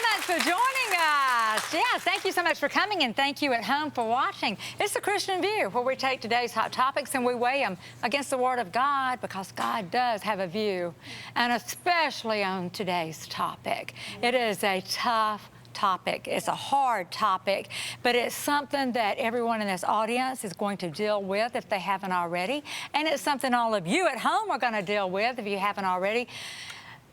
much for joining us. Yeah, thank you so much for coming, and thank you at home for watching. It's the Christian View, where we take today's hot topics and we weigh them against the Word of God, because God does have a view, and especially on today's topic. It is a tough topic. It's a hard topic, but it's something that everyone in this audience is going to deal with if they haven't already, and it's something all of you at home are going to deal with if you haven't already.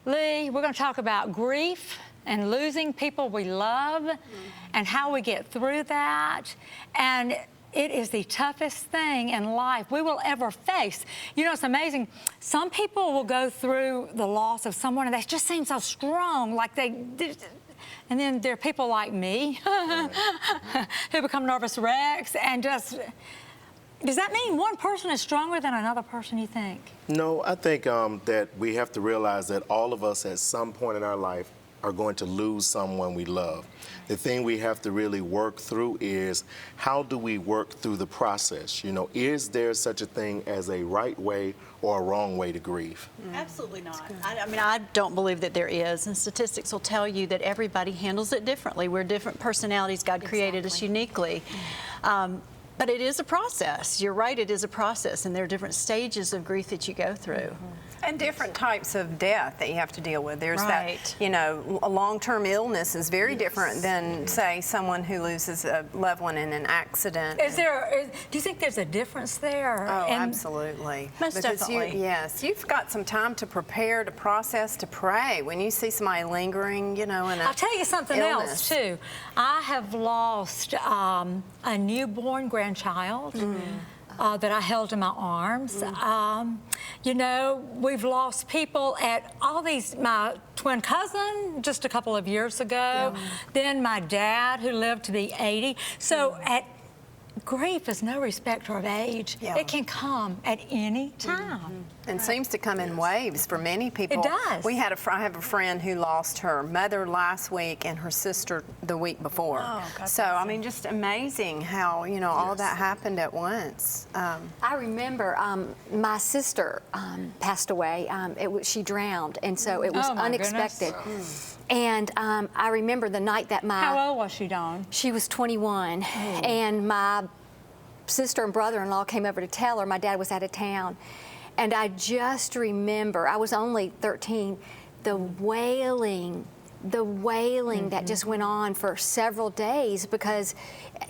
Lee, we're going to talk about grief and losing people we love and how we get through that. And it is the toughest thing in life we will ever face. You know, it's amazing. Some people will go through the loss of someone and they just seem so strong, like and then there are people like me who become nervous wrecks and just... Does that mean one person is stronger than another person, you think? No, I think that we have to realize that all of us at some point in our life are going to lose someone we love. The thing we have to really work through is, how do we work through the process? You know, is there such a thing as a right way or a wrong way to grieve? Absolutely not. I mean, I don't believe that there is, and statistics will tell you that everybody handles it differently. We're different personalities. God created us uniquely. But it is a process. You're right, it is a process, and there are different stages of grief that you go through. And different types of death that you have to deal with. There's Right. that, you know, a long-term illness is very different than, say, someone who loses a loved one in an accident. Do you think there's a difference there? Oh, absolutely. Most definitely. Yes, you've got some time to prepare, to process, to pray. When you see somebody lingering, you know, in a I'll tell you something else, too. I have lost a newborn grandchild that I held in my arms. You know, we've lost people at all these, my twin cousin just a couple of years ago, then my dad who lived to be 80. So grief is no respecter of age. It can come at any time. And seems to come in waves for many people. It does. I have a friend who lost her mother last week and her sister the week before. So, I mean, just amazing how, you know, all that happened at once. I remember my sister passed away. She drowned, and so it was unexpected. And I remember the night that How old was she, Dawn? She was 21, and my sister and brother-in-law came over to tell her my dad was out of town. And I just remember, I was only 13, the wailing that just went on for several days, because,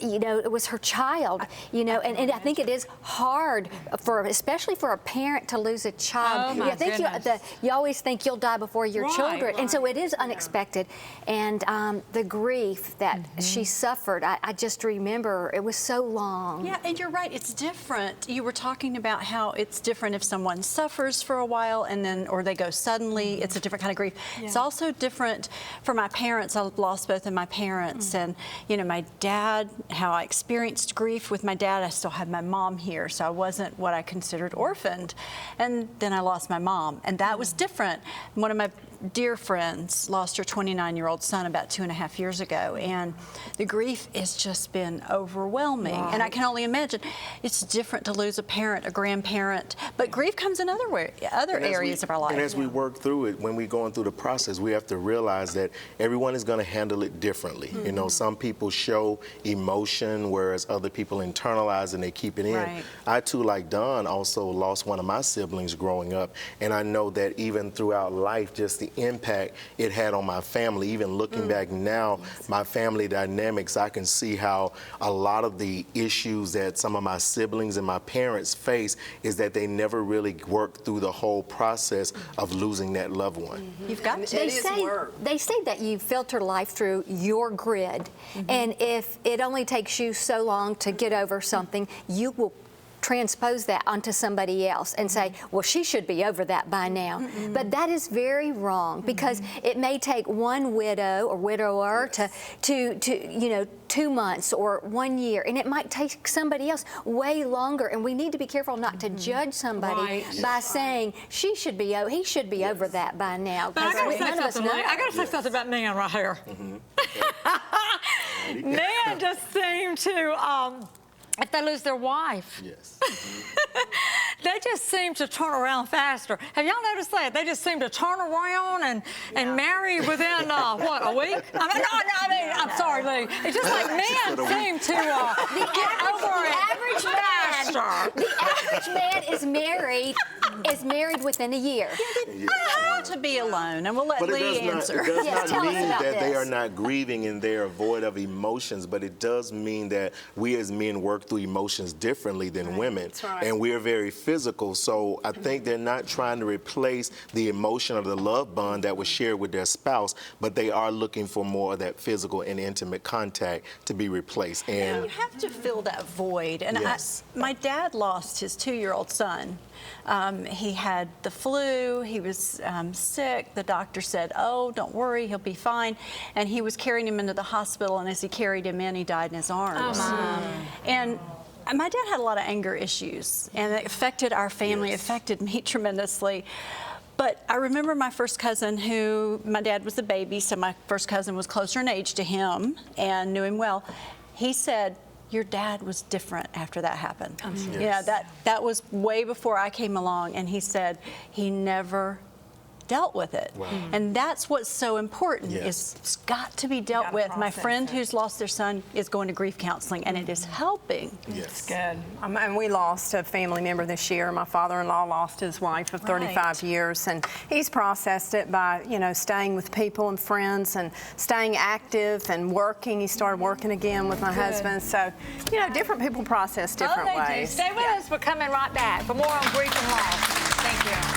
you know, it was her child, you know, and I think it is hard especially for a parent to lose a child. Oh, my goodness. You always think you'll die before your children, and so it is unexpected. And the grief that she suffered, I just remember it was so long. Yeah, and you're right, it's different. You were talking about how it's different if someone suffers for a while and then, or they go suddenly, it's a different kind of grief. It's also different for my parents. I lost both of my parents, and, you know, my dad, how I experienced grief with my dad, I still had my mom here, so I wasn't what I considered orphaned. And then I lost my mom, and that was different. One of my dear friends lost her 29-year-old son about 2.5 years ago, and the grief has just been overwhelming. And I can only imagine it's different to lose a parent, a grandparent, but grief comes in other areas of our life. And as we work through it, when we're going through the process, we have to realize that everyone is going to handle it differently. You know, some people show emotion, whereas other people internalize and they keep it in. I too, like Dawn, also lost one of my siblings growing up, and I know that even throughout life, just the impact it had on my family. Even looking back now, my family dynamics, I can see how a lot of the issues that some of my siblings and my parents face is that they never really worked through the whole process of losing that loved one. You've got to. They say that you filter life through your grid, and if it only takes you so long to get over something, you will transpose that onto somebody else and say, well, she should be over that by now. But that is very wrong, because it may take one widow or widower to you know, 2 months or 1 year, and it might take somebody else way longer. And we need to be careful not to judge somebody by saying he should be over that by now. But I gotta say something about Nan right here. Nan just seemed to if they lose their wife. Yes. they just seem to turn around faster. Have y'all noticed that? They just seem to turn around and marry within, what, a week? I'm sorry, Lee. It's just like men seem to get over it faster. The average man is married within a year. I want to be alone, and we'll let Lee answer. It does Yes, not tell us mean about that they this. are not grieving and they're void of emotions, but it does mean that we as men work through emotions differently than women. That's right. And we're very physical. So I think they're not trying to replace the emotion of the love bond that was shared with their spouse, but they are looking for more of that physical and intimate contact to be replaced. And You have to fill that void. And Yes. my dad lost his 2-year-old son. He had the flu. He was sick. The doctor said, "Oh, don't worry, he'll be fine." And he was carrying him into the hospital, and as he carried him in, he died in his arms. And my dad had a lot of anger issues, and it affected our family. It affected me tremendously. But I remember my first cousin, who my dad was a baby, so my first cousin was closer in age to him and knew him well. He said, "Your dad was different after that happened." Yeah, that was way before I came along, and he said he never dealt with it. Wow. And that's what's so important, Yes. is it's got to be dealt gotta with. My process friend it. who's lost their son is going to grief counseling, and it is helping. yes. Good. And we lost a family member this year. My father-in-law lost his wife of 35 years, and he's processed it by, staying with people and friends and staying active and working. He started working again with my husband. So, different people process different they do. ways. Stay with us. We're coming right back for more on grief and loss. Thank you.